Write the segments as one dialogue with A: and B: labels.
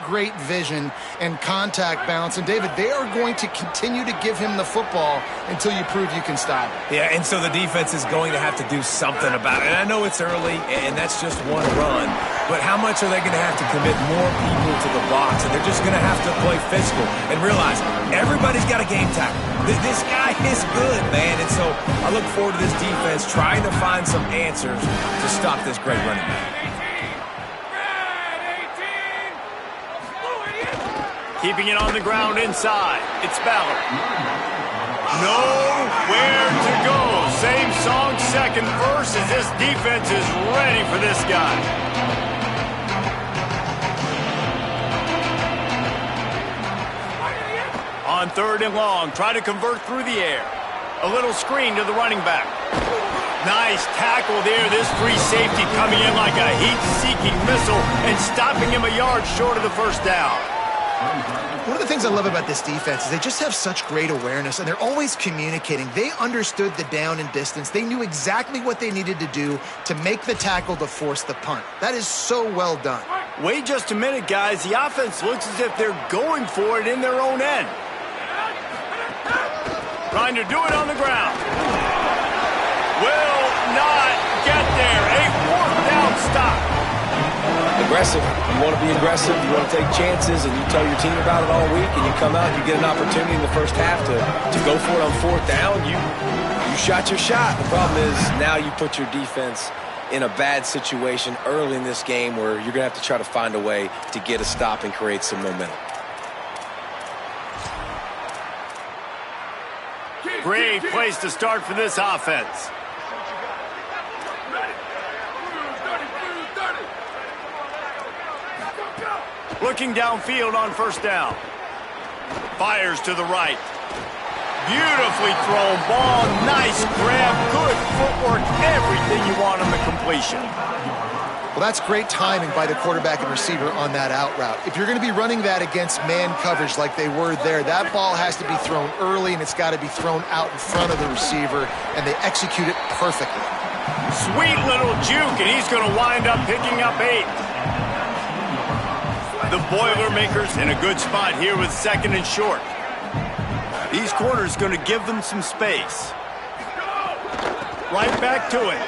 A: great vision and contact balance. And, David, they are going to continue to give him the football until you prove you can stop it.
B: Yeah, and so the defense is going to have to do something about it. And I know it's early, and that's just one run. But how much are they going to have to commit more people to the box? And they're just going to have to play physical and realize everybody's got a game tackle. This guy is good, man. And so I look forward to this defense trying to find some answers to stop this great running back.
C: Keeping it on the ground inside. It's Ballard. Nowhere to go. Same song, second verse, as this defense is ready for this guy. On 3rd and long, try to convert through the air. A little screen to the running back. Nice tackle there. This free safety coming in like a heat-seeking missile and stopping him a yard short of the first down.
A: One of the things I love about this defense is they just have such great awareness, and they're always communicating. They understood the down and distance. They knew exactly what they needed to do to make the tackle to force the punt. That is so well done.
C: Wait just a minute, guys. The offense looks as if they're going for it in their own end. Trying to do it on the ground. Will not get there. A 4th down stop.
B: Aggressive. You want to be aggressive. You want to take chances, and you tell your team about it all week, and you come out and you get an opportunity in the first half to go for it on 4th down. You shot your shot. The problem is now you put your defense in a bad situation early in this game where you're going to have to try to find a way to get a stop and create some momentum.
C: Great place to start for this offense. Looking downfield on 1st down. Fires to the right. Beautifully thrown ball. Nice grab. Good footwork. Everything you want on the completion.
A: Well, that's great timing by the quarterback and receiver on that out route. If you're going to be running that against man coverage like they were there, that ball has to be thrown early, and it's got to be thrown out in front of the receiver, and they execute it perfectly.
C: Sweet little juke, and he's going to wind up picking up 8. The Boilermakers in a good spot here with 2nd and short. These corners going to give them some space. Right back to it.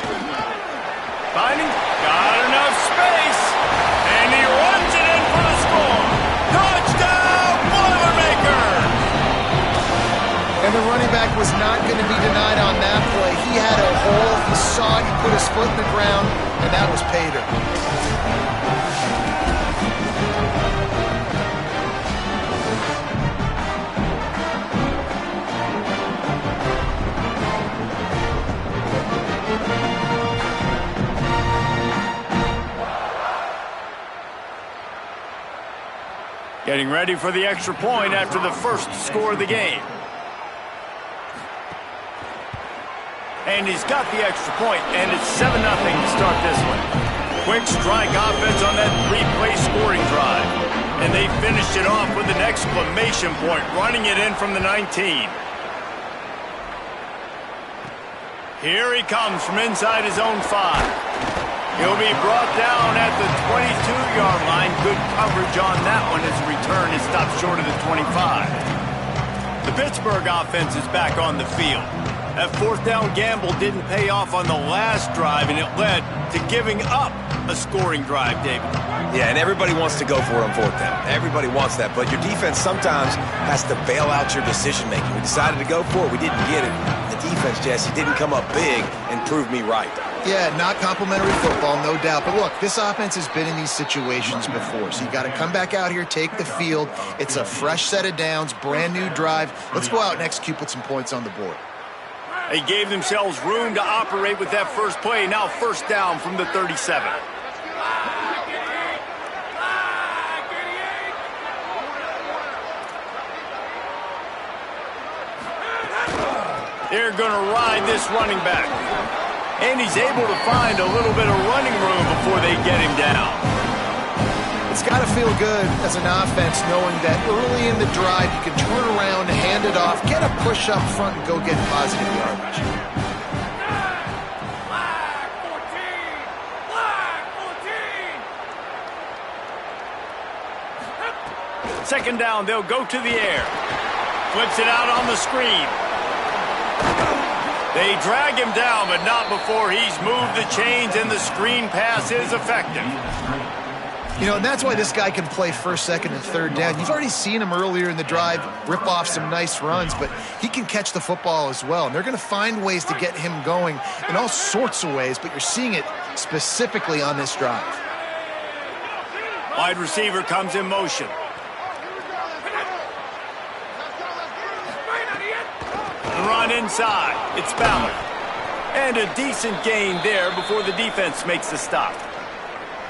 C: Finding, got enough space, and he runs it in for the score. Touchdown, Boilermakers!
A: And the running back was not going to be denied on that play. He had a hole, he saw it, he put his foot in the ground, and that was pay dirt.
C: Getting ready for the extra point after the first score of the game. And he's got the extra point, and it's 7-0 to start this one. Quick strike offense on that 3-play scoring drive. And they finished it off with an exclamation point, running it in from the 19. Here he comes from inside his own 5. He'll be brought down at the 22-yard line. Good coverage on that one as the return is stopped short of the 25. The Pittsburgh offense is back on the field. That 4th down gamble didn't pay off on the last drive, and it led to giving up a scoring drive, David.
B: Yeah, and everybody wants to go for it on 4th down. Everybody wants that, but your defense sometimes has to bail out your decision-making. We decided to go for it. We didn't get it. The defense, Jesse, didn't come up big and prove me right.
A: Yeah, not complimentary football, no doubt. But look, this offense has been in these situations before. So you got to come back out here, take the field. It's a fresh set of downs, brand new drive. Let's go out and execute, put some points on the board.
C: They gave themselves room to operate with that first play. Now 1st down from the 37. They're going to ride this running back. And he's able to find a little bit of running room before they get him down.
A: It's got to feel good as an offense knowing that early in the drive you can turn around, hand it off, get a push up front, and go get positive yardage.
C: Second down, they'll go to the air. Flips it out on the screen. They drag him down, but not before he's moved the chains, and the screen pass is effective.
A: You know, and that's why this guy can play first, second, and third down. You've already seen him earlier in the drive rip off some nice runs, but he can catch the football as well. And they're going to find ways to get him going in all sorts of ways, but you're seeing it specifically on this drive.
C: Wide receiver comes in motion. Run inside. It's Ballard. And a decent gain there before the defense makes the stop.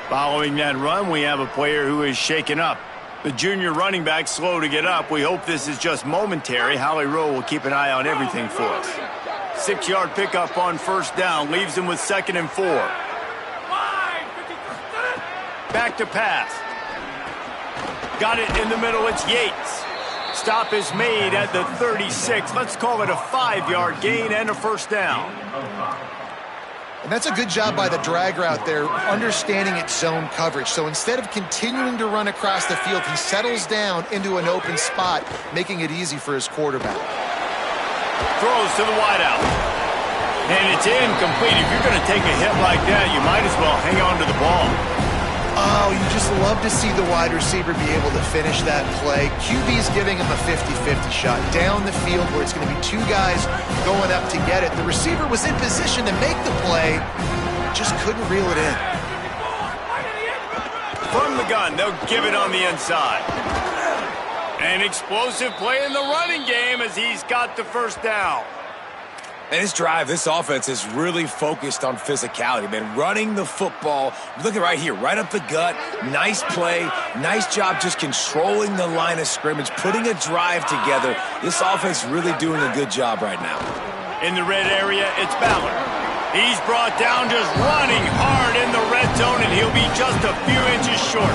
C: Following that run, we have a player who is shaken up. The junior running back slow to get up. We hope this is just momentary. Howie Rowe will keep an eye on everything for us. 6-yard pickup on first down. Leaves him with 2nd and 4. Back to pass. Got it in the middle. It's Yates. Stop is made at the 36. Let's call it a 5-yard gain and a first down.
A: And that's a good job by the drag route there, understanding its zone coverage. So instead of continuing to run across the field, he settles down into an open spot, making it easy for his quarterback.
C: Throws to the wideout. And it's incomplete. If you're going to take a hit like that, you might as well hang on to the ball.
A: Oh, you just love to see the wide receiver be able to finish that play. QB's giving him a 50-50 shot down the field where it's going to be 2 guys going up to get it. The receiver was in position to make the play, just couldn't reel it in.
C: From the gun, they'll give it on the inside. An explosive play in the running game as he's got the first down.
B: And this drive, this offense is really focused on physicality, man. Running the football. Look at right here, right up the gut. Nice play. Nice job just controlling the line of scrimmage, putting a drive together. This offense really doing a good job right now.
C: In the red area, it's Ballard. He's brought down just running hard in the red zone, and he'll be just a few inches short.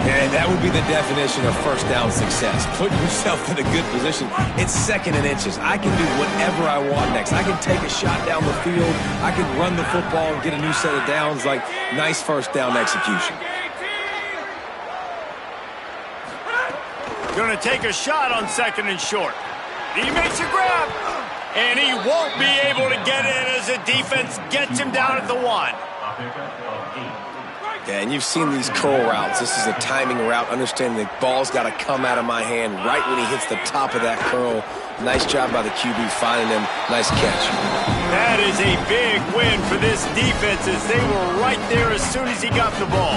B: And that would be the definition of first down success. Put yourself in a good position. It's 2nd and inches. I can do whatever I want next. I can take a shot down the field. I can run the football and get a new set of downs. Like, nice first down execution.
C: Going to take a shot on 2nd and short. He makes a grab. And he won't be able to get in as the defense gets him down at the 1.
B: Yeah, and you've seen these curl routes. This is a timing route, understanding the ball's got to come out of my hand right when he hits the top of that curl. Nice job by the QB finding him. Nice catch.
C: That is a big win for this defense as they were right there as soon as he got the ball.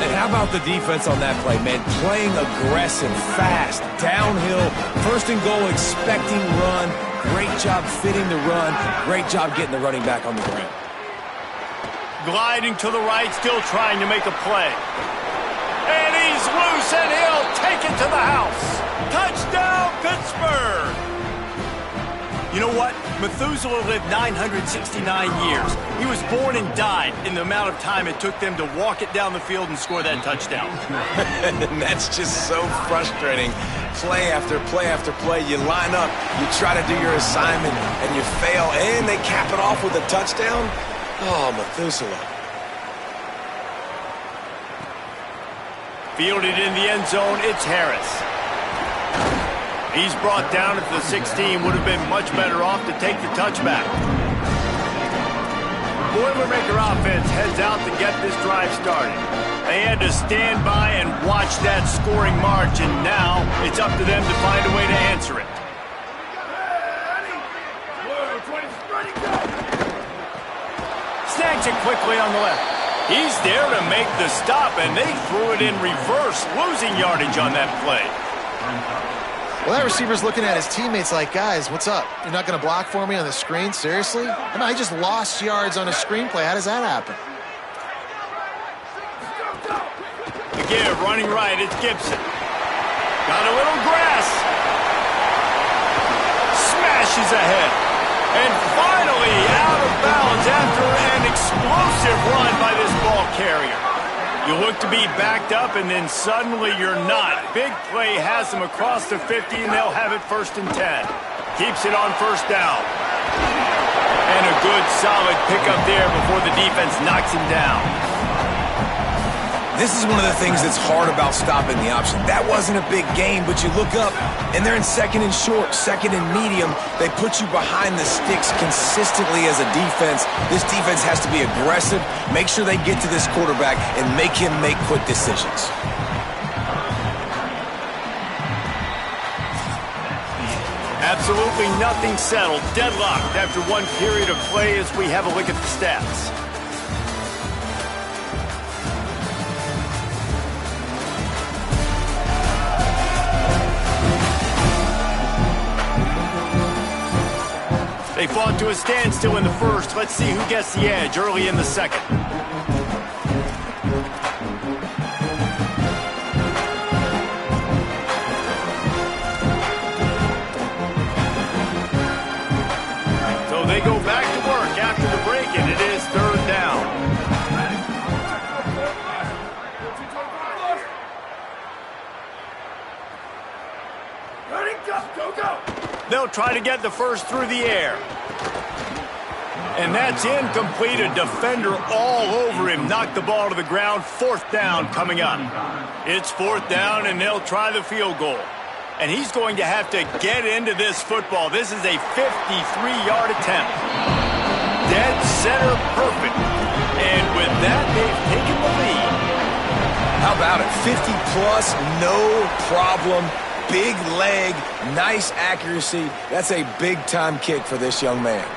B: And how about the defense on that play, man? Playing aggressive, fast, downhill, 1st and goal, expecting run. Great job fitting the run. Great job getting the running back on the ground.
C: Gliding to the right, still trying to make a play. And he's loose, and he'll take it to the house. Touchdown, Pittsburgh! You know what? Methuselah lived 969 years. He was born and died in the amount of time it took them to walk it down the field and score that touchdown.
B: And that's just so frustrating. Play after play after play. You line up, you try to do your assignment, and you fail, and they cap it off with a touchdown. Oh, Methuselah.
C: Fielded in the end zone, it's Harris. He's brought down at the 16. Would have been much better off to take the touchback. Boilermaker offense heads out to get this drive started. They had to stand by and watch that scoring march, and now it's up to them to find a way to answer it. Snags it quickly on the left. He's there to make the stop, and they threw it in reverse, losing yardage on that play.
A: Well, that receiver's looking at his teammates like, guys, what's up? You're not going to block for me on the screen? Seriously? I mean, I just lost yards on a screenplay. How does that happen?
C: Again, running right, it's Gibson. Got a little grass. Smashes ahead. And finally out of bounds after an explosive run by this ball carrier. You look to be backed up, and then suddenly you're not. Big play has them across the 50, and they'll have it 1st and 10. Keeps it on first down. And a good, solid pickup there before the defense knocks him down.
B: This is one of the things that's hard about stopping the option. That wasn't a big gain, but you look up, and they're in second and short, second and medium. They put you behind the sticks consistently as a defense. This defense has to be aggressive, make sure they get to this quarterback, and make him make quick decisions.
C: Absolutely nothing settled. Deadlocked after one period of play as we have a look at the stats. They fought to a standstill in the first. Let's see who gets the edge early in the second. They go back to work after the break, and it is third down. They'll try to get the first through the air. And that's incomplete. A defender all over him. Knocked the ball to the ground. Fourth down coming up. It's fourth down, and they'll try the field goal. And he's going to have to get into this football. This is a 53-yard attempt. Dead center perfect. And with that, they've taken the lead.
B: How about it? 50-plus, no problem. Big leg, nice accuracy. That's a big-time kick for this young man.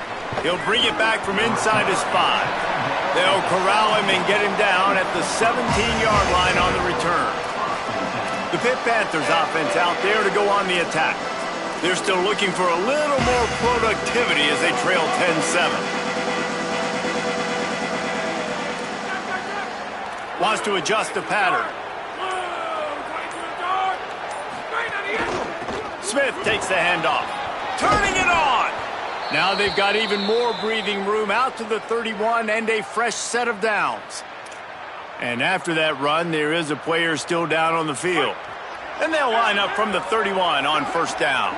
C: He'll bring it back from inside his 5. They'll corral him and get him down at the 17-yard line on the return. The Pitt Panthers offense out there to go on the attack. They're still looking for a little more productivity as they trail 10-7. Wants to adjust the pattern. Smith takes the handoff. Turning it on! Now they've got even more breathing room out to the 31 and a fresh set of downs. And after that run, there is a player still down on the field. And they'll line up from the 31 on first down.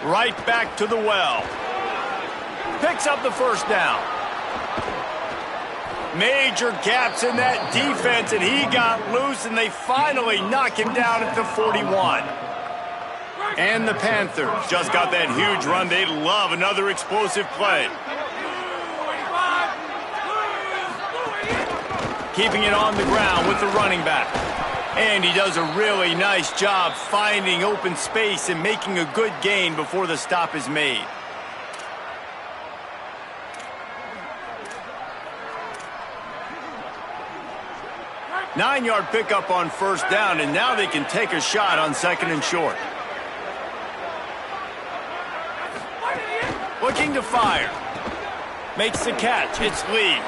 C: Right back to the well. Picks up the first down. Major gaps in that defense, and he got loose, and they finally knock him down at the 41. And the Panthers just got that huge run. They love another explosive play. Keeping it on the ground with the running back. And he does a really nice job finding open space and making a good gain before the stop is made. Nine-yard pickup on first down, and now they can take a shot on second and short. Looking to fire. Makes the catch. It's Lee.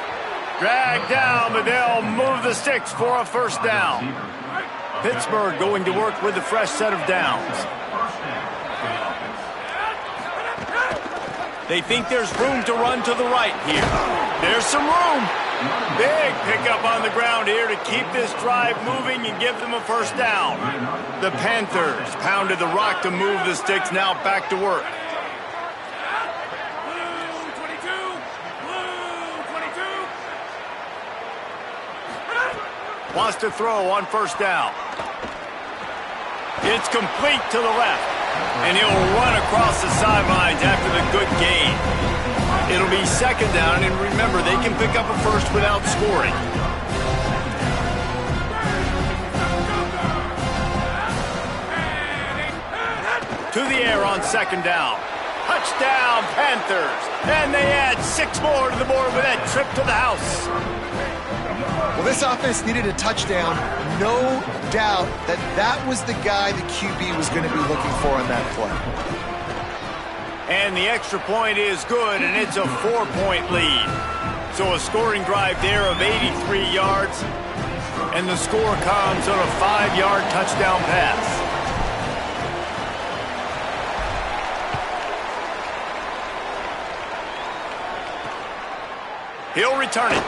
C: Dragged down, but they'll move the sticks for a first down. Pittsburgh going to work with a fresh set of downs. They think there's room to run to the right here. There's some room. Big pickup on the ground here to keep this drive moving and give them a first down. The Panthers pounded the rock to move the sticks, now back to work. Wants to throw on first down. It's complete to the left. And he'll run across the sidelines after the good gain. It'll be second down, and remember, they can pick up a first without scoring. To the air on second down. Touchdown, Panthers. And they add 6 more to the board with that trip to the house.
A: Well, this offense needed a touchdown. No doubt that that was the guy the QB was going to be looking for on that play.
C: And the extra point is good, and it's a 4-point lead. So a scoring drive there of 83 yards, and the score comes on a 5-yard touchdown pass. He'll return it.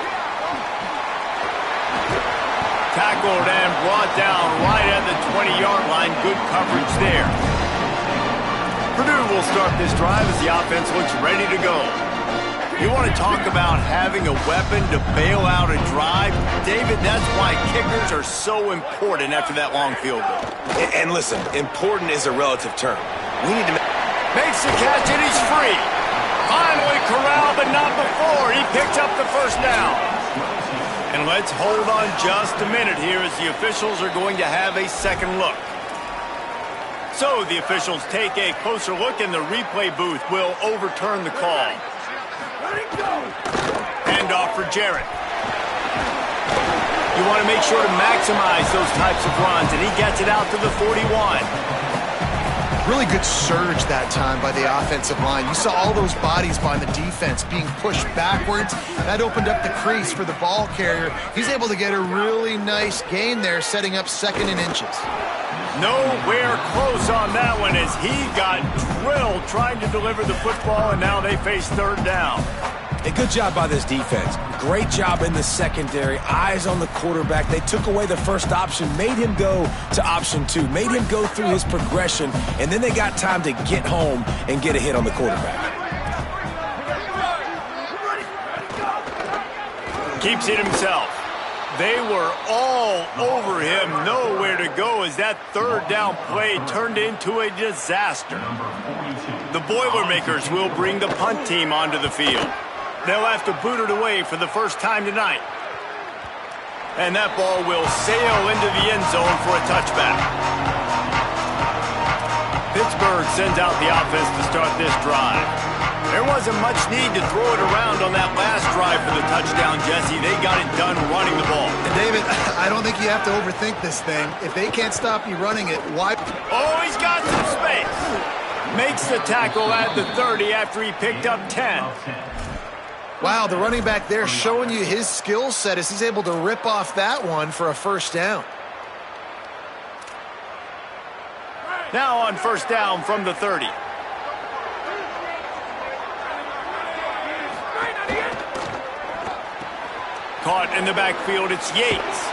C: Tackled and brought down right at the 20-yard line. Good coverage there. Purdue will start this drive as the offense looks ready to go. You want to talk about having a weapon to bail out a drive? David, that's why kickers are so important after that long field goal.
B: And listen, important is a relative term. We need to
C: makes the catch and he's free. Finally corralled, but not before. He picked up the first down. And let's hold on just a minute here as the officials are going to have a second look. So the officials take a closer look and the replay booth will overturn the call. Handoff for Jarrett. You want to make sure to maximize those types of runs, and he gets it out to the 41.
A: Really good surge that time by the offensive line. You saw all those bodies by the defense being pushed backwards. That opened up the crease for the ball carrier. He's able to get a really nice gain there, setting up 2nd and inches.
C: Nowhere close on that one as he got drilled trying to deliver the football, and now they face 3rd down.
B: A good job by this defense. Great job in the secondary. Eyes on the quarterback. They took away the first option, made him go to option 2, made him go through his progression, and then they got time to get home and get a hit on the quarterback.
C: Keeps it himself. They were all over him, nowhere to go as that 3rd down play turned into a disaster. The Boilermakers will bring the punt team onto the field. They'll have to boot it away for the first time tonight. And that ball will sail into the end zone for a touchback. Pittsburgh sends out the offense to start this drive. There wasn't much need to throw it around on that last drive for the touchdown, Jesse. They got it done running the ball.
A: And David, I don't think you have to overthink this thing. If they can't stop you running it, why?
C: Oh, he's got some space. Makes the tackle at the 30 after he picked up 10.
A: Wow, the running back there showing you his skill set as he's able to rip off that one for a 1st down.
C: Now on 1st down from the 30. Caught in the backfield, it's Yates.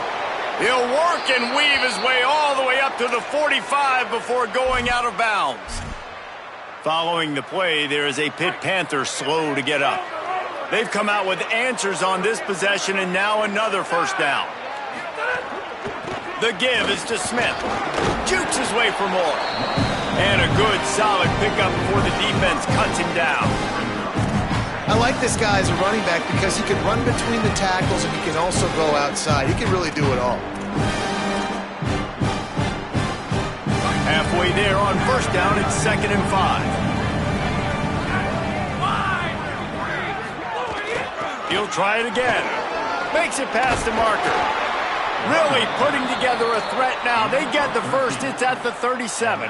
C: He'll work and weave his way all the way up to the 45 before going out of bounds. Following the play, there is a Pitt Panther slow to get up. They've come out with answers on this possession, and now another 1st down. The give is to Smith. Jukes his way for more. And a good, solid pickup before the defense cuts him down.
A: I like this guy as a running back because he can run between the tackles and he can also go outside. He can really do it all.
C: Halfway there on 1st down, it's 2nd and 5. He'll try it again. Makes it past the marker. Really putting together a threat now. They get the first. It's at the 37.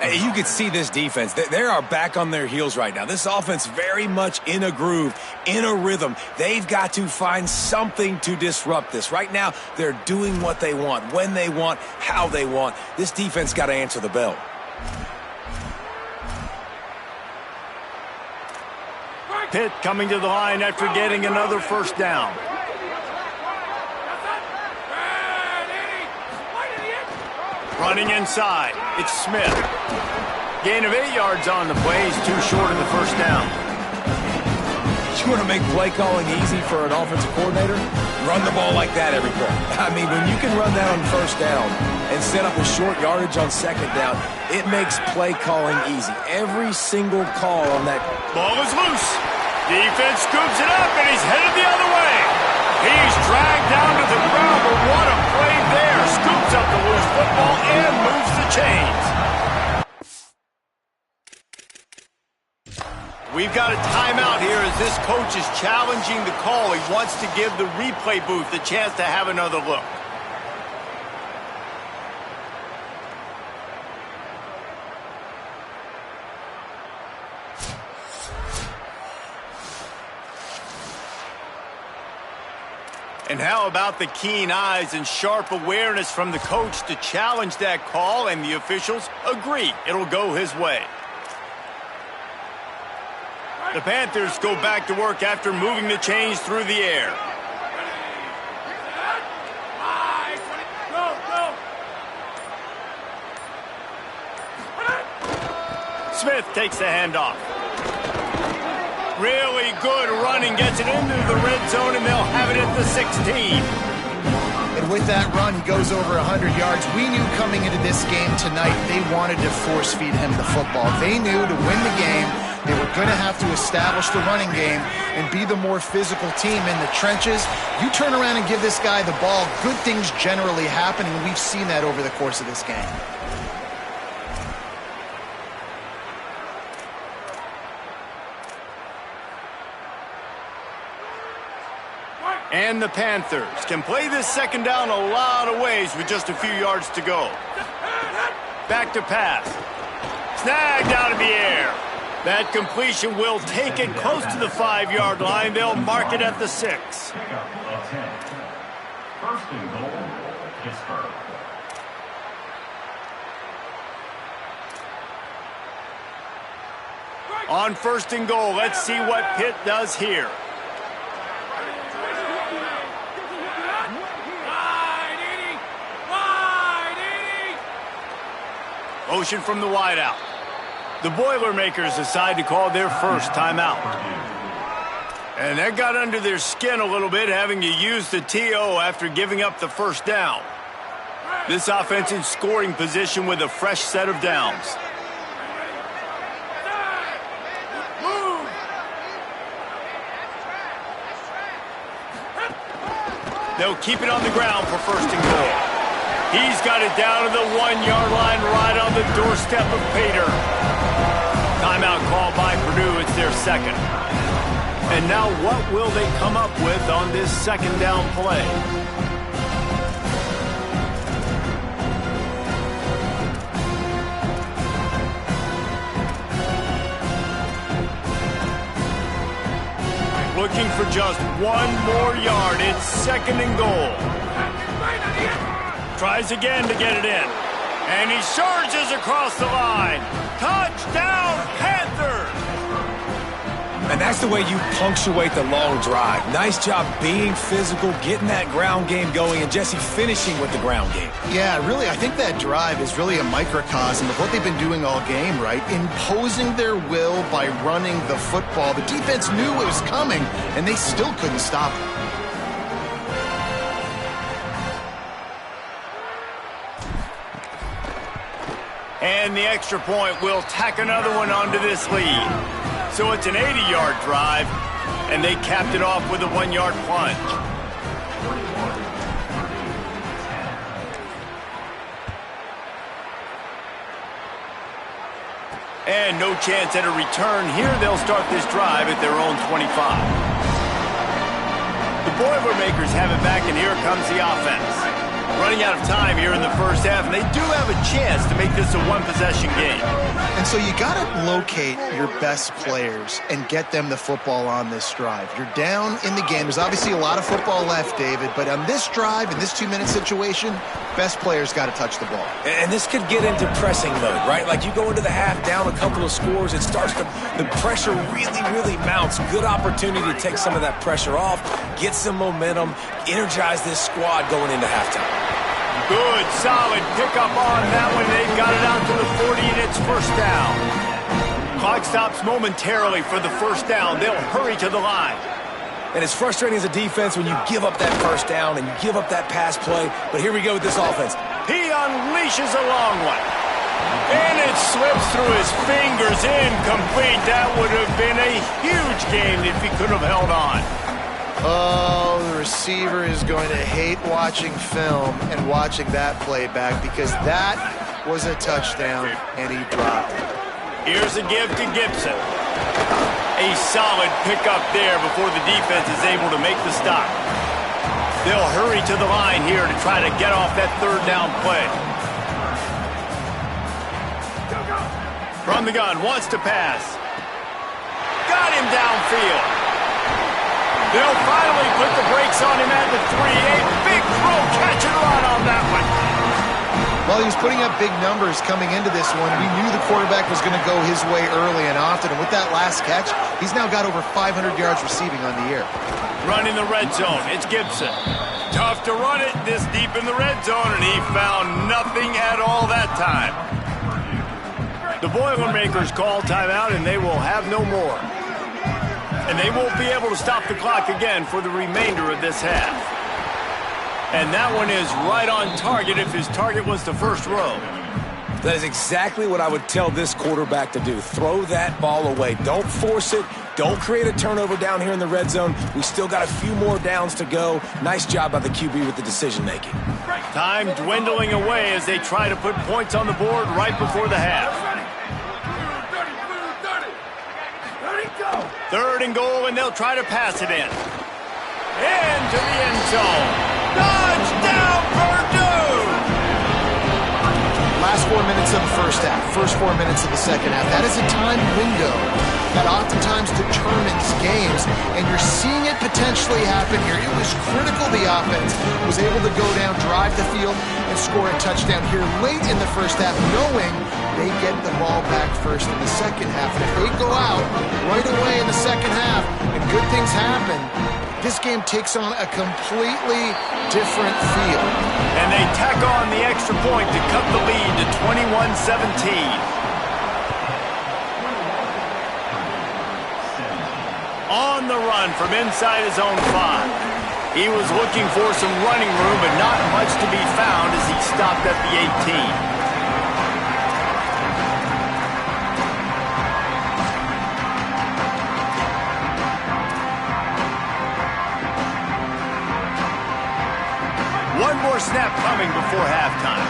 B: Hey, you can see this defense. They are back on their heels right now. This offense very much in a groove, in a rhythm. They've got to find something to disrupt this. Right now, they're doing what they want, when they want, how they want. This defense got to answer the bell.
C: Pitt coming to the line after getting another 1st down. Running inside, it's Smith. Gain of 8 yards on the play. He's too short of the 1st down.
B: You want to make play calling easy for an offensive coordinator? Run the ball like that every play. I mean, when you can run that on 1st down and set up a short yardage on 2nd down, it makes play calling easy. Every single call on that.
C: Ball is loose. Defense scoops it up, and he's headed the other way. He's dragged down to the ground, but what a play there. Scoops up the loose football and moves the chains. We've got a timeout here as this coach is challenging the call. He wants to give the replay booth the chance to have another look. And how about the keen eyes and sharp awareness from the coach to challenge that call, and the officials agree it'll go his way. The Panthers go back to work after moving the chains through the air. Smith takes the handoff. Really good running, gets it into the red zone, and they'll have it at the 16.
A: And with that run, he goes over 100 yards. We knew coming into this game tonight, they wanted to force feed him the football. They knew to win the game, they were going to have to establish the running game and be the more physical team in the trenches. You turn around and give this guy the ball, good things generally happen, and we've seen that over the course of this game.
C: And the Panthers can play this second down a lot of ways with just a few yards to go. Back to pass. Snagged out of the air. That completion will take it close to the 5-yard line. They'll mark it at the 6.
D: First and goal, Pittsburgh.
C: On first and goal, let's see what Pitt does here. Motion from the wideout. The Boilermakers decide to call their first timeout. And that got under their skin a little bit, having to use the TO after giving up the first down. This offense in scoring position with a fresh set of downs. They'll keep it on the ground for first and goal. He's got it down to the 1-yard line right on the doorstep of Pater. Timeout called by Purdue. It's their second. And now what will they come up with on this second down play? Looking for just one more yard. It's second and goal. Tries again to get it in. And he surges across the line. Touchdown, Panthers!
B: And that's the way you punctuate the long drive. Nice job being physical, getting that ground game going, and Jesse finishing with the ground game.
A: Yeah, really, I think that drive is really a microcosm of what they've been doing all game, right? Imposing their will by running the football. The defense knew it was coming, and they still couldn't stop it.
C: And the extra point will tack another one onto this lead. So it's an 80-yard drive, and they capped it off with a 1-yard plunge. And no chance at a return. Here they'll start this drive at their own 25. The Boilermakers have it back, and here comes the offense. Running out of time here in the first half, and they do have a chance to make this a one-possession game.
A: And so you got to locate your best players and get them the football on this drive. You're down in the game. There's obviously a lot of football left, David, but on this drive, in this 2-minute situation, best players got to touch the ball.
B: And this could get into pressing mode, right? Like you go into the half down a couple of scores, it starts to, the pressure really mounts. Good opportunity to take some of that pressure off, get some momentum, energize this squad going into halftime.
C: Good, solid pickup on that one. They've got it out to the 40, and it's first down. Clock stops momentarily for the first down. They'll hurry to the line.
B: And it's frustrating as a defense when you give up that first down and you give up that pass play. But here we go with this offense.
C: He unleashes a long one. And it slips through his fingers, incomplete. That would have been a huge game if he could have held on.
A: Oh, the receiver is going to hate watching film and watching that play back because that was a touchdown and he dropped.
C: Here's a give to Gibson. A solid pickup there before the defense is able to make the stop. They'll hurry to the line here to try to get off that third down play. From the gun, wants to pass. Got him downfield. They'll finally put the brakes on him at the 3. A big throw, catch and run on that one.
A: Well, he was putting up big numbers coming into this one. We knew the quarterback was going to go his way early and often. And with that last catch, he's now got over 500 yards receiving on the year.
C: Running the red zone, it's Gibson. Tough to run it this deep in the red zone, and he found nothing at all that time. The Boilermakers call timeout, and they will have no more. And they won't be able to stop the clock again for the remainder of this half. And that one is right on target if his target was the first row.
B: That is exactly what I would tell this quarterback to do. Throw that ball away. Don't force it. Don't create a turnover down here in the red zone. We still got a few more downs to go. Nice job by the QB with the decision-making.
C: Time dwindling away as they try to put points on the board right before the half. 3rd and goal, and they'll try to pass it in. Into the end zone. Touchdown, Purdue!
A: Last 4 minutes of the first half, first 4 minutes of the second half. That is a time window that oftentimes determines games, and you're seeing it potentially happen here. It was critical the offense was able to go down, drive the field, and score a touchdown here late in the first half, knowing they get the ball back first in the second half. And if they go out right away in the second half and good things happen, this game takes on a completely different feel.
C: And they tack on the extra point to cut the lead to 21-17. On the run from inside his own 5. He was looking for some running room, but not much to be found as he stopped at the 18. One more snap coming before halftime.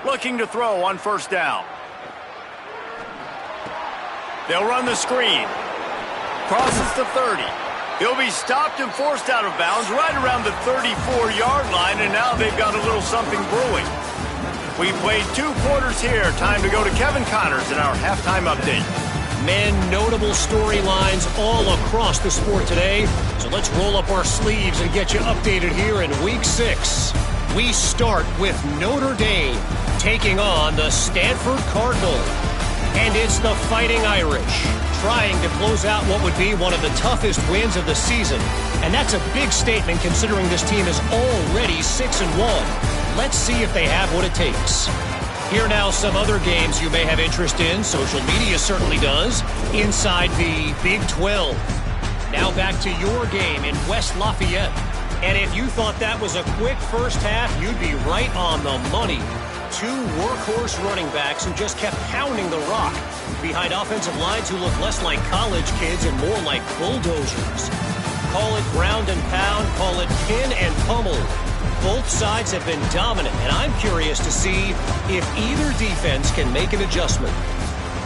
C: Looking to throw on first down. They'll run the screen. Crosses the 30. He'll be stopped and forced out of bounds right around the 34-yard line, and now they've got a little something brewing. We played 2 quarters here. Time to go to Kevin Connors in our halftime update.
E: Men, notable storylines all across the sport today. So let's roll up our sleeves and get you updated here in Week 6. We start with Notre Dame taking on the Stanford Cardinal. And it's the Fighting Irish trying to close out what would be one of the toughest wins of the season. And that's a big statement considering this team is already 6-1. Let's see if they have what it takes. Here now some other games you may have interest in. Social media certainly does. Inside the Big 12. Now back to your game in West Lafayette. And if you thought that was a quick first half, you'd be right on the money. 2 workhorse running backs who just kept pounding the rock behind offensive lines who look less like college kids and more like bulldozers. Call it ground and pound, call it pin and pummel. Both sides have been dominant, and I'm curious to see if either defense can make an adjustment.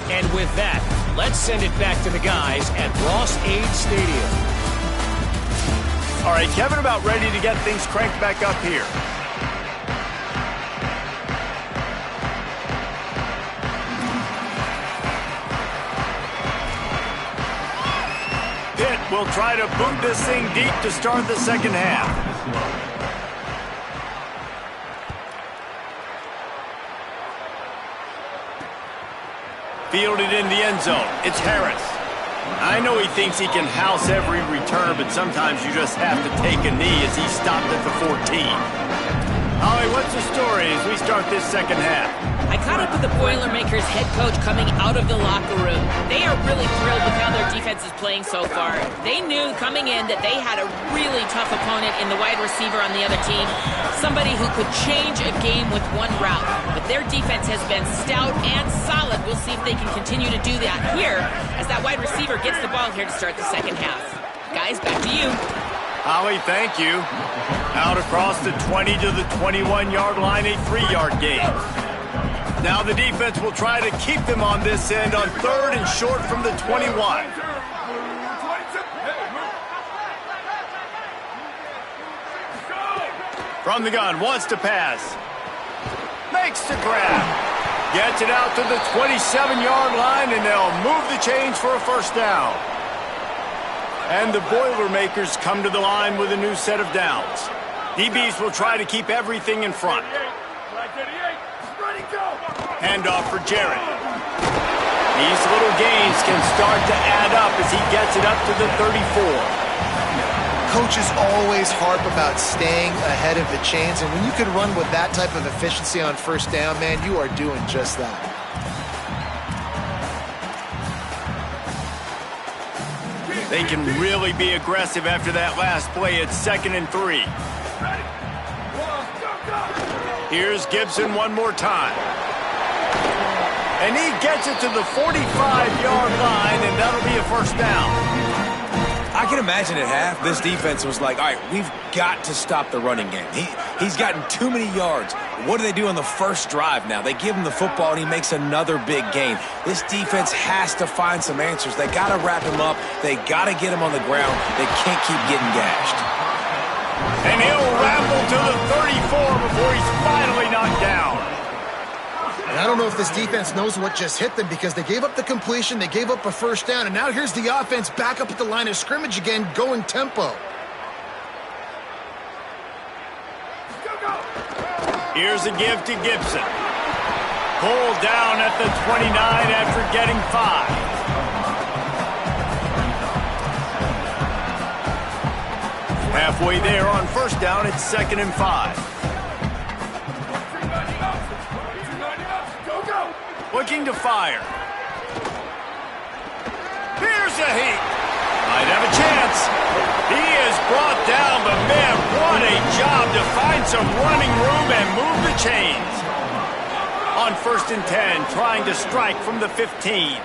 E: And with that, let's send it back to the guys at Ross-Ade Stadium.
C: All right, Kevin, about ready to get things cranked back up here. Pitt will try to boot this thing deep to start the second half. Fielded in the end zone. It's Harris. I know he thinks he can house every return, but sometimes you just have to take a knee as he stopped at the 14. Holly, what's the story as we start this second half?
F: I caught up with the Boilermakers head coach coming out of the locker room. They are really thrilled with how their defense is playing so far. They knew coming in that they had a really tough opponent in the wide receiver on the other team, somebody who could change a game with one route. But their defense has been stout and solid. We'll see if they can continue to do that here as that wide receiver gets the ball here to start the second half. Guys, back to you.
C: Holly, thank you. Out across the 20 to the 21-yard line, a 3-yard gain. Now the defense will try to keep them on this end on 3rd and short from the 21. From the gun, wants to pass. Makes the grab. Gets it out to the 27-yard line, and they'll move the chains for a first down. And the Boilermakers come to the line with a new set of downs. DBs will try to keep everything in front. Handoff for Jarrett. These little gains can start to add up as he gets it up to the 34.
A: Coaches always harp about staying ahead of the chains, and when you can run with that type of efficiency on first down, man, you are doing just that.
C: They can really be aggressive after that last play. It's 2nd and 3. Here's Gibson one more time. And he gets it to the 45-yard line, and that'll be a first down.
B: I can imagine at half, this defense was like, all right, we've got to stop the running game. He's gotten too many yards. What do they do on the first drive now? They give him the football, and he makes another big gain. This defense has to find some answers. They got to wrap him up. They got to get him on the ground. They can't keep getting gashed.
C: And he'll ramble to the 34 before he's finally knocked down.
A: And I don't know if this defense knows what just hit them, because they gave up the completion, they gave up a first down, and now here's the offense back up at the line of scrimmage again, going tempo.
C: Here's a give to Gibson. Pulled down at the 29 after getting 5. Halfway there on first down, it's 2nd and 5. Looking to fire. Here's a heat. Might have a chance. He is brought down, but man, what a job to find some running room and move the chains. On 1st and 10, trying to strike from the 15.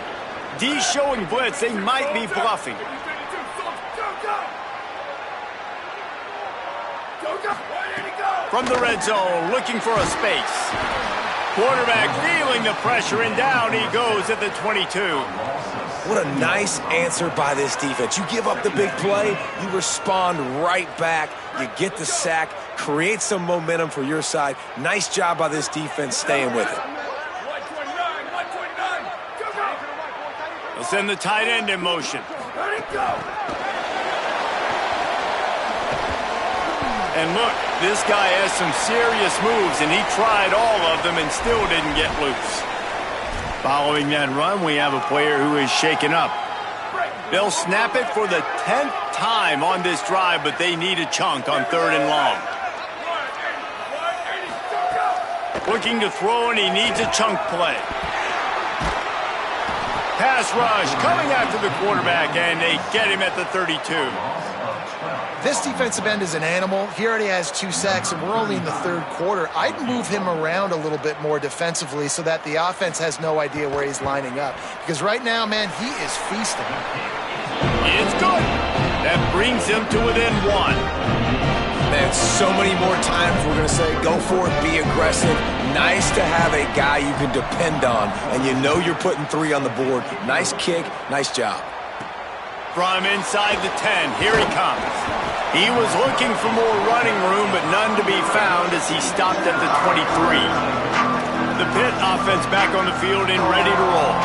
C: D showing blitz, they might be bluffing. From the red zone, looking for a space. Quarterback feeling the pressure, and down he goes at the 22.
B: What a nice answer by this defense. You give up the big play, you respond right back, you get the sack, create some momentum for your side. Nice job by this defense staying with it.
C: They'll send the tight end in motion. And look, this guy has some serious moves, and he tried all of them and still didn't get loose. Following that run, we have a player who is shaken up. They'll snap it for the 10th time on this drive, but they need a chunk on 3rd and long. Looking to throw, and he needs a chunk play. Pass rush coming after the quarterback, and they get him at the 32.
A: This defensive end is an animal. He already has 2 sacks, and we're only in the 3rd quarter. I'd move him around a little bit more defensively so that the offense has no idea where he's lining up. Because right now, man, he is feasting.
C: It's good. That brings him to within 1.
B: Man, so many more times we're going to say, go for it, be aggressive. Nice to have a guy you can depend on, and you know you're putting 3 on the board. Nice kick, nice job.
C: From inside the 10, here he comes. He was looking for more running room, but none to be found as he stopped at the 23. The Pitt offense back on the field and ready to roll.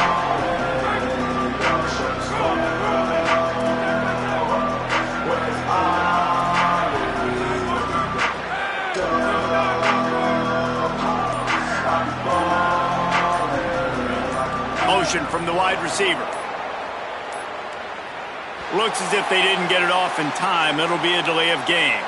C: Motion from the wide receiver. Looks as if they didn't get it off in time. It'll be a delay of game.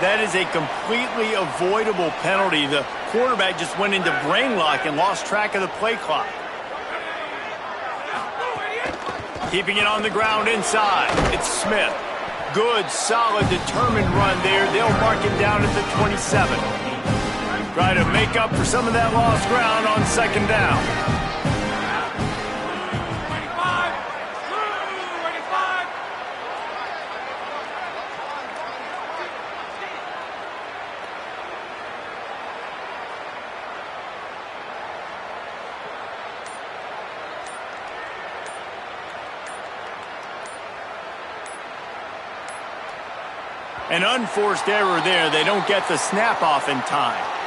C: That is a completely avoidable penalty. The quarterback just went into brain lock and lost track of the play clock. Keeping it on the ground inside. It's Smith. Good, solid, determined run there. They'll mark him down at the 27. Try to make up for some of that lost ground on 2nd down. An unforced error there. They don't get the snap off in time.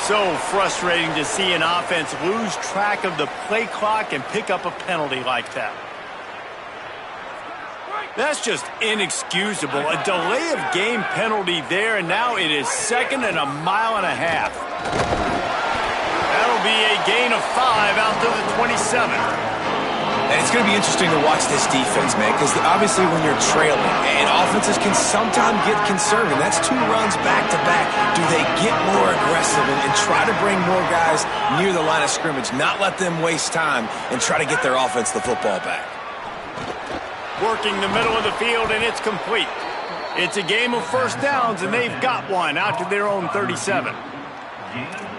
C: So frustrating to see an offense lose track of the play clock and pick up a penalty like that. That's just inexcusable. A delay of game penalty there, and now it is 2nd and 1.5 miles. That'll be a gain of 5 out to the 27.
B: And it's going to be interesting to watch this defense, man, because obviously when you're trailing, and offenses can sometimes get conservative. That's 2 runs back-to-back. Do they get more aggressive and try to bring more guys near the line of scrimmage, not let them waste time, and try to get their offense the football back?
C: Working the middle of the field, and it's complete. It's a game of first downs, and they've got one out to their own 37.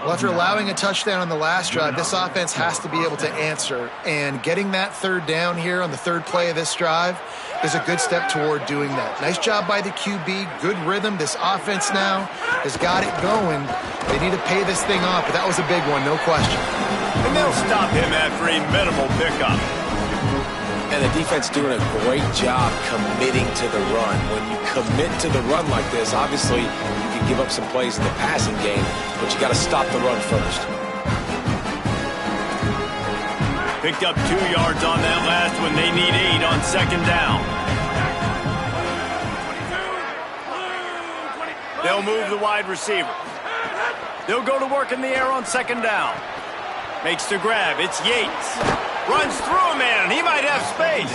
A: Well, after allowing a touchdown on the last drive, this offense has to be able to answer. And getting that 3rd down here on the 3rd play of this drive is a good step toward doing that. Nice job by the QB. Good rhythm. This offense now has got it going. They need to pay this thing off, but that was a big one, no question.
C: And they'll stop him after a minimal pickup.
B: And the defense doing a great job committing to the run. When you commit to the run like this, obviously you can give up some plays in the passing game, but you got to stop the run first.
C: Picked up 2 yards on that last one. They need 8 on 2nd down. They'll move the wide receiver. They'll go to work in the air on 2nd down. Makes the grab. It's Yates. Runs through a man. He might have space.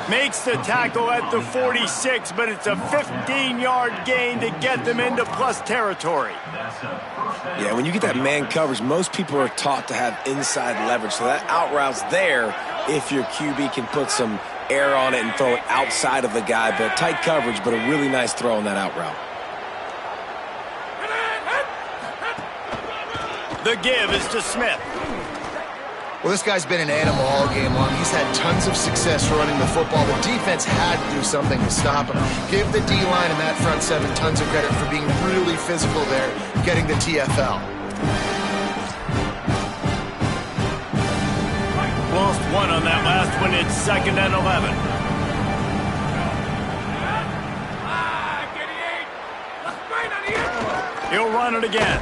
C: Makes the tackle at the 46, but it's a 15-yard gain to get them into plus territory.
B: Yeah, when you get that man coverage, most people are taught to have inside leverage. So that out route's there if your QB can put some air on it and throw it outside of the guy. But tight coverage, but a really nice throw on that out route.
C: The give is to Smith.
A: Well, this guy's been an animal all game long. He's had tons of success running the football. The defense had to do something to stop him. Give the D-line and that front 7 tons of credit for being really physical there, getting the TFL.
C: Lost 1 on that last one. It's 2nd and 11. He'll run it again.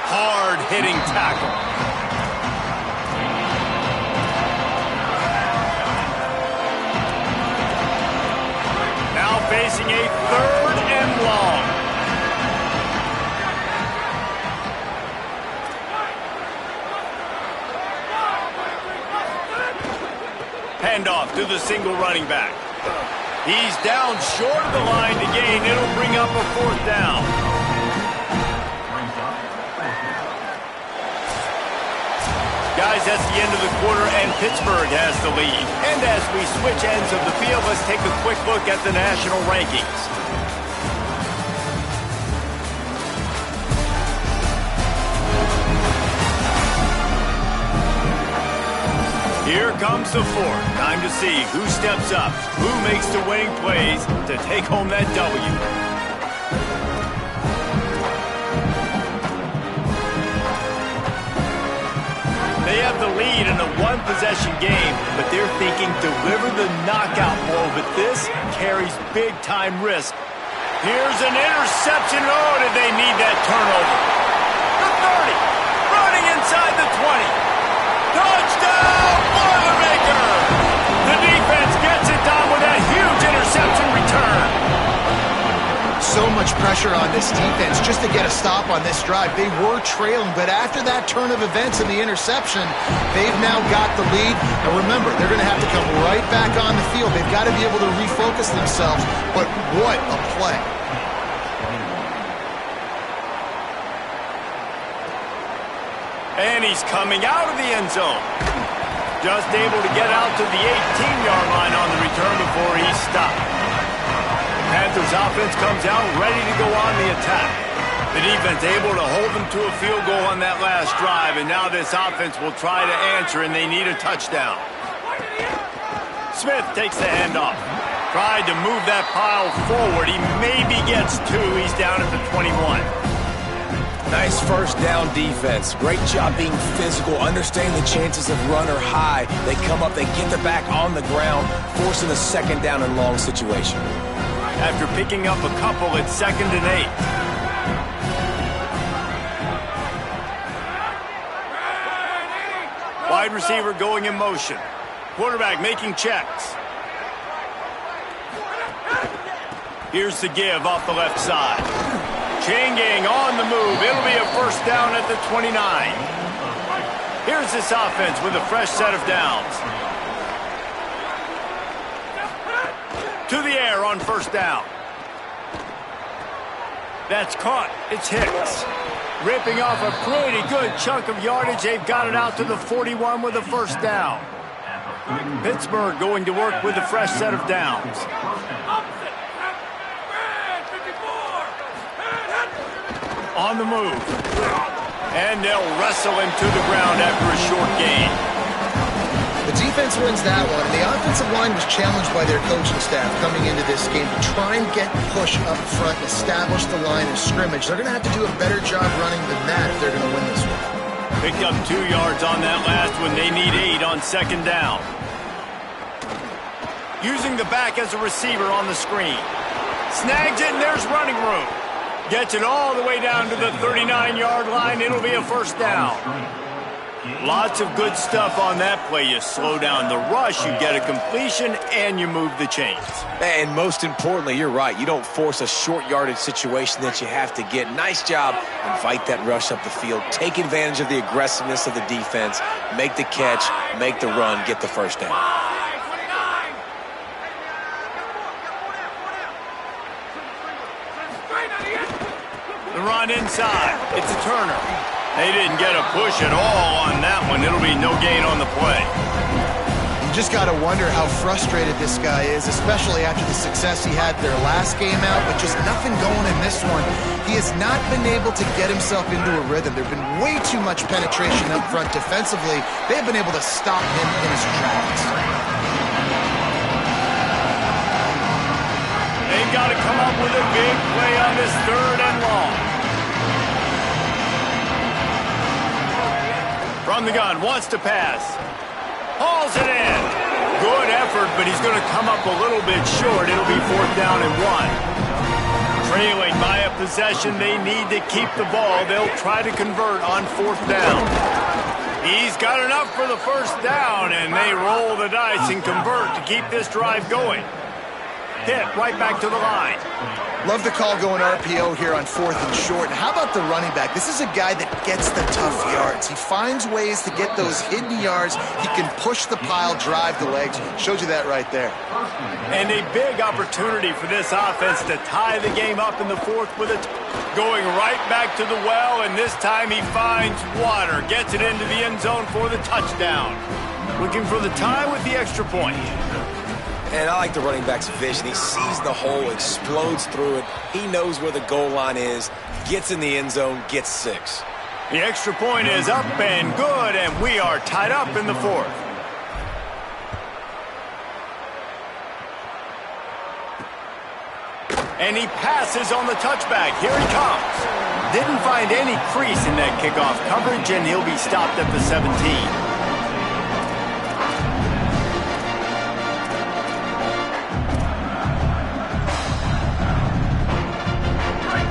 C: Hard-hitting tackle. Now facing a 3rd and long. Handoff to the single running back. He's down short of the line to gain. It'll bring up a 4th down. Guys, that's the end of the quarter, and Pittsburgh has the lead. And as we switch ends of the field, let's take a quick look at the national rankings. Here comes the 4th. Time to see who steps up, who makes the winning plays to take home that W. They have the lead in a 1-possession game, but they're thinking deliver the knockout blow, but this carries big-time risk. Here's an interception. Oh, did they need that turnover? The 30, running inside the 20. Touchdown, Boilermaker! The defense gets it done with that huge interception return.
A: So much pressure on this defense just to get a stop on this drive. They were trailing, but after that turn of events and the interception, they've now got the lead. And remember, they're going to have to come right back on the field. They've got to be able to refocus themselves, but what a play.
C: And he's coming out of the end zone. Just able to get out to the 18-yard line on the return before he's stopped. Panthers offense comes out ready to go on the attack. The defense able to hold them to a field goal on that last drive, and now this offense will try to answer, and they need a touchdown. Smith takes the handoff. Tried to move that pile forward. He maybe gets 2. He's down at the 21.
B: Nice 1st down defense. Great job being physical, understanding the chances of run are high. They come up, they get the back on the ground, forcing a 2nd down and long situation.
C: After picking up a couple, it's 2nd and 8. Wide receiver going in motion. Quarterback making checks. Here's the give off the left side. Chain gang on the move. It'll be a first down at the 29. Here's this offense with a fresh set of downs. To the air on first down. That's caught. It's Hicks. Ripping off a pretty good chunk of yardage. They've got it out to the 41 with a first down. Pittsburgh going to work with a fresh set of downs. On the move. And they'll wrestle him to the ground after a short gain.
A: The defense wins that one, and the offensive line was challenged by their coaching staff coming into this game to try and get push up front and establish the line of scrimmage. They're going to have to do a better job running than that if they're going to win this one.
C: Picked up 2 yards on that last one. They need 8 on second down. Using the back as a receiver on the screen. Snags it, and there's running room. Gets it all the way down to the 39-yard line. It'll be a first down. Lots of good stuff on that play. You slow down the rush, you get a completion, and you move the chains.
B: And most importantly, you're right. You don't force a short yardage situation that you have to get. Nice job. Invite that rush up the field. Take advantage of the aggressiveness of the defense. Make the catch, make the run, get the first down.
C: The run inside. It's a Turner. They didn't get a push at all on that one. It'll be no gain on the play.
A: You just got to wonder how frustrated this guy is, especially after the success he had their last game out, but just nothing going in this one. He has not been able to get himself into a rhythm. There's been way too much penetration up front defensively. They've been able to stop him in his tracks.
C: They've got to come up with a big play on this third and long. From the gun, wants to pass. Hauls it in. Good effort, but he's going to come up a little bit short. It'll be 4th down and 1. Trailing by a possession, they need to keep the ball. They'll try to convert on 4th down. He's got enough for the first down, and they roll the dice and convert to keep this drive going. Pitt right back to the line.
A: Love the call going RPO here on 4th and short. And how about the running back? This is a guy that gets the tough yards. He finds ways to get those hidden yards. He can push the pile, drive the legs. Showed you that right there.
C: And a big opportunity for this offense to tie the game up in the 4th with it. Going right back to the well, and this time he finds water. Gets it into the end zone for the touchdown. Looking for the tie with the extra point.
B: And I like the running back's vision. He sees the hole, explodes through it. He knows where the goal line is, gets in the end zone, gets 6.
C: The extra point is up and good, and we are tied up in the 4th. And he passes on the touchback. Here he comes. Didn't find any crease in that kickoff coverage, and he'll be stopped at the 17.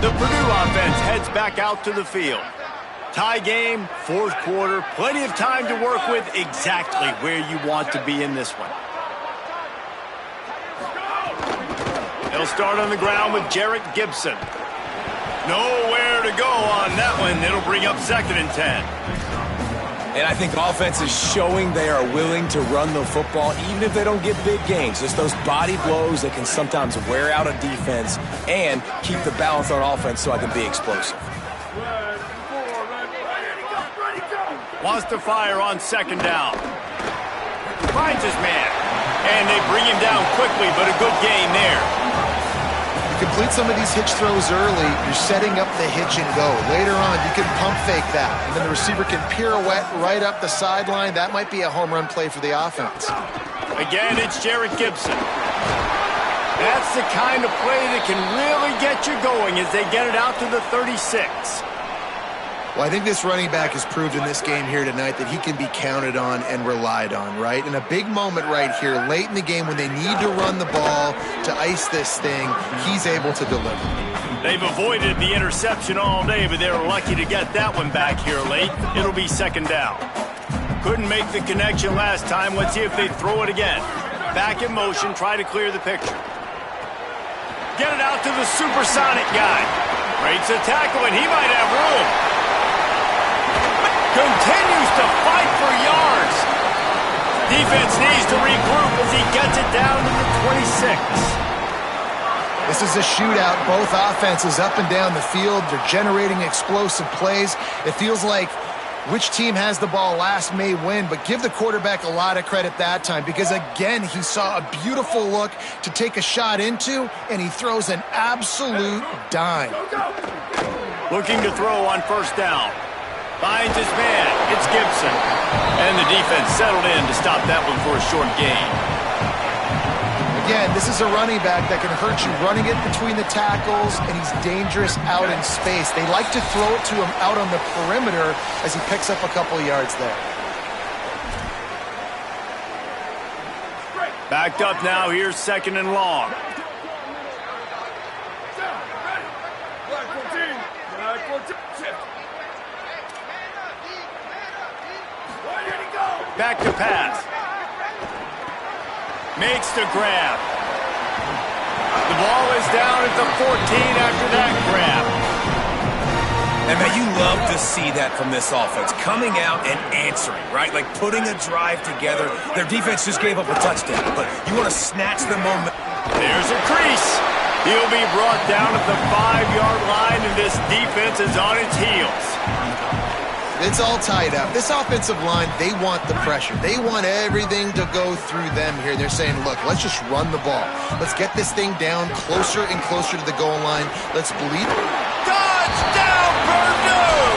C: The Purdue offense heads back out to the field. Tie game, 4th quarter, plenty of time to work with, exactly where you want to be in this one. They'll start on the ground with Jarrett Gibson. Nowhere to go on that one. It'll bring up 2nd and 10.
B: And I think offense is showing they are willing to run the football, even if they don't get big gains. Just those body blows that can sometimes wear out a defense and keep the balance on offense so I can be explosive.
C: Wants to fire on 2nd down. Finds his man. And they bring him down quickly, but a good gain there.
A: You complete some of these hitch throws early, you're setting up the hitch and go. Later on, you can pump fake that, and then the receiver can pirouette right up the sideline. That might be a home run play for the offense.
C: Again, it's Jarrett Gibson. That's the kind of play that can really get you going as they get it out to the 36.
A: Well, I think this running back has proved in this game here tonight that he can be counted on and relied on, right? In a big moment right here, late in the game when they need to run the ball to ice this thing, he's able to deliver.
C: They've avoided the interception all day, but they were lucky to get that one back here late. It'll be 2nd down. Couldn't make the connection last time. Let's see if they throw it again. Back in motion, try to clear the picture. Get it out to the supersonic guy. Breaks a tackle, and he might have room. Continues to fight for yards. Defense needs to regroup as he gets it down to the 26.
A: This is a shootout. Both offenses up and down the field. They're generating explosive plays. It feels like which team has the ball last may win, but give the quarterback a lot of credit that time because, again, he saw a beautiful look to take a shot into, and he throws an absolute dime.
C: Looking to throw on first down. Finds his man. It's Gibson. And the defense settled in to stop that one for a short gain.
A: Again, this is a running back that can hurt you running it between the tackles, and he's dangerous out in space. They like to throw it to him out on the perimeter as he picks up a couple of yards there.
C: Backed up now. Here's second and long. Back to pass. Makes the grab. The ball is down at the 14 after that grab.
B: And man, you love to see that from this offense. Coming out and answering, right? Like putting a drive together. Their defense just gave up a touchdown, but you want to snatch the moment.
C: There's a crease. He'll be brought down at the 5-yard line, and this defense is on its heels.
A: It's all tied up. This offensive line, they want the pressure. They want everything to go through them here. They're saying, look, let's just run the ball. Let's get this thing down closer and closer to the goal line. Let's bleed.
C: Touchdown, Purdue!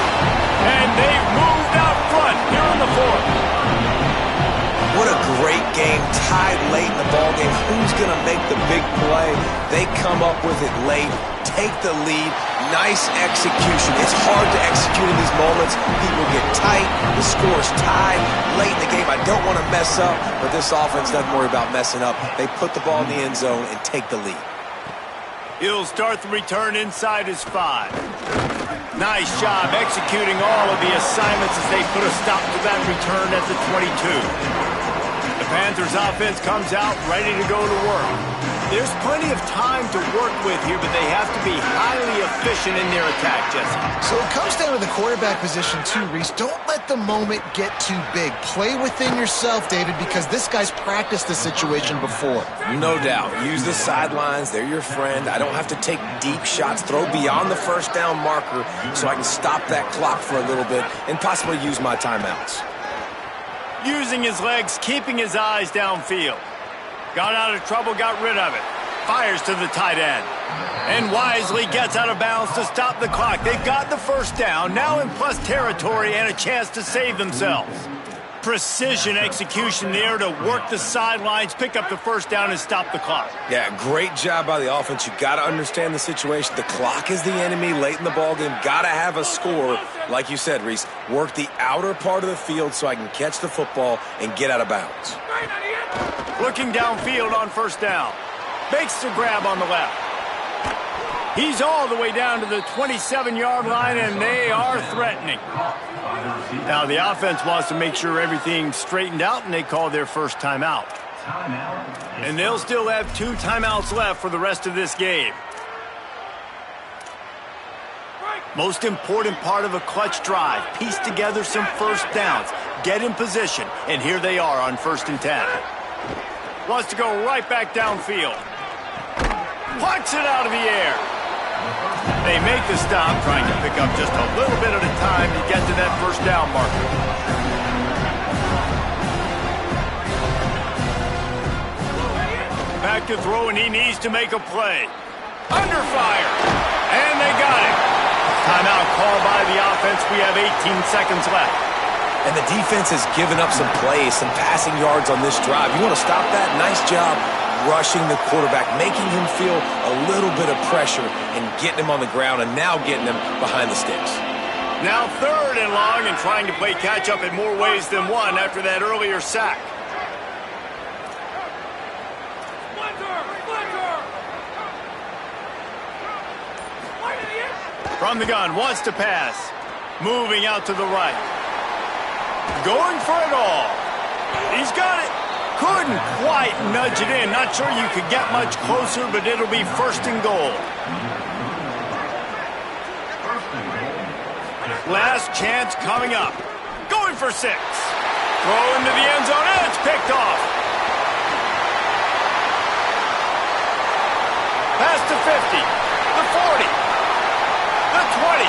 C: And they've moved out front here in the fourth.
B: What a great game, tied late in the ballgame. Who's going to make the big play? They come up with it late, take the lead. Nice execution. It's hard to execute in these moments. People get tight. The score's tied late in the game. I don't want to mess up, but this offense doesn't worry about messing up. They put the ball in the end zone and take the lead.
C: He'll start the return inside his 5. Nice job executing all of the assignments as they put a stop to that return at the 22. The Panthers offense comes out ready to go to work. There's plenty of time to work with here, but they have to be highly efficient in their attack, Jesse.
A: So it comes down to the quarterback position too, Reese. Don't let the moment get too big. Play within yourself, David, because this guy's practiced this situation before.
B: No doubt. Use the sidelines. They're your friend. I don't have to take deep shots. Throw beyond the first down marker so I can stop that clock for a little bit and possibly use my timeouts.
C: Using his legs, keeping his eyes downfield. Got out of trouble, got rid of it. Fires to the tight end. And wisely gets out of bounds to stop the clock. They've got the first down, now in plus territory and a chance to save themselves. Precision execution there to work the sidelines, pick up the first down, and stop the clock.
B: Yeah, great job by the offense. You got to understand the situation. The clock is the enemy late in the ballgame. Got to have a score. Like you said, Reese, work the outer part of the field so I can catch the football and get out of bounds.
C: Looking downfield on first down. Makes the grab on the left. He's all the way down to the 27-yard line, and they are threatening. Now the offense wants to make sure everything's straightened out, and they call their first timeout. And they'll still have 2 timeouts left for the rest of this game. Most important part of a clutch drive. Piece together some first downs. Get in position, and here they are on 1st and 10. Wants to go right back downfield. Punts it out of the air. They make the stop, trying to pick up just a little bit at a time to get to that first down marker. Back to throw, and he needs to make a play. Under fire. And they got it. Timeout called by the offense. We have 18 seconds left.
B: And the defense has given up some plays, some passing yards on this drive. You want to stop that? Nice job rushing the quarterback, making him feel a little bit of pressure and getting him on the ground and now getting him behind the sticks.
C: Now 3rd and long and trying to play catch-up in more ways than one after that earlier sack. From the gun, wants to pass. Moving out to the right. Going for it all. He's got it. Couldn't quite nudge it in. Not sure you could get much closer, but it'll be first and goal. Last chance coming up. Going for 6. Throw into the end zone, and it's picked off. Pass to 50, the 40, the 20.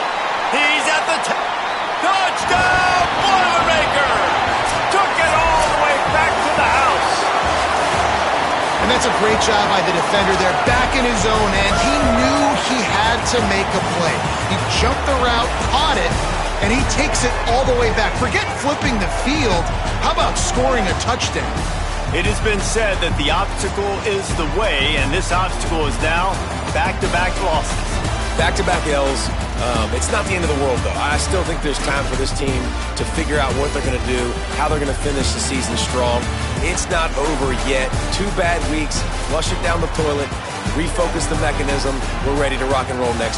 C: He's at the touchdown, Boilermakers! Took it all the way back to the house.
A: And that's a great job by the defender there, back in his own end. He knew he had to make a play. He jumped the route, caught it, and he takes it all the way back. Forget flipping the field. How about scoring a touchdown?
C: It has been said that the obstacle is the way, and this obstacle is now back-to-back losses.
B: Back-to-back L's. It's not the end of the world, though. I still think there's time for this team to figure out what they're going to do, how they're going to finish the season strong. It's not over yet. 2 bad weeks. Flush it down the toilet. Refocus the mechanism. We're ready to rock and roll next week.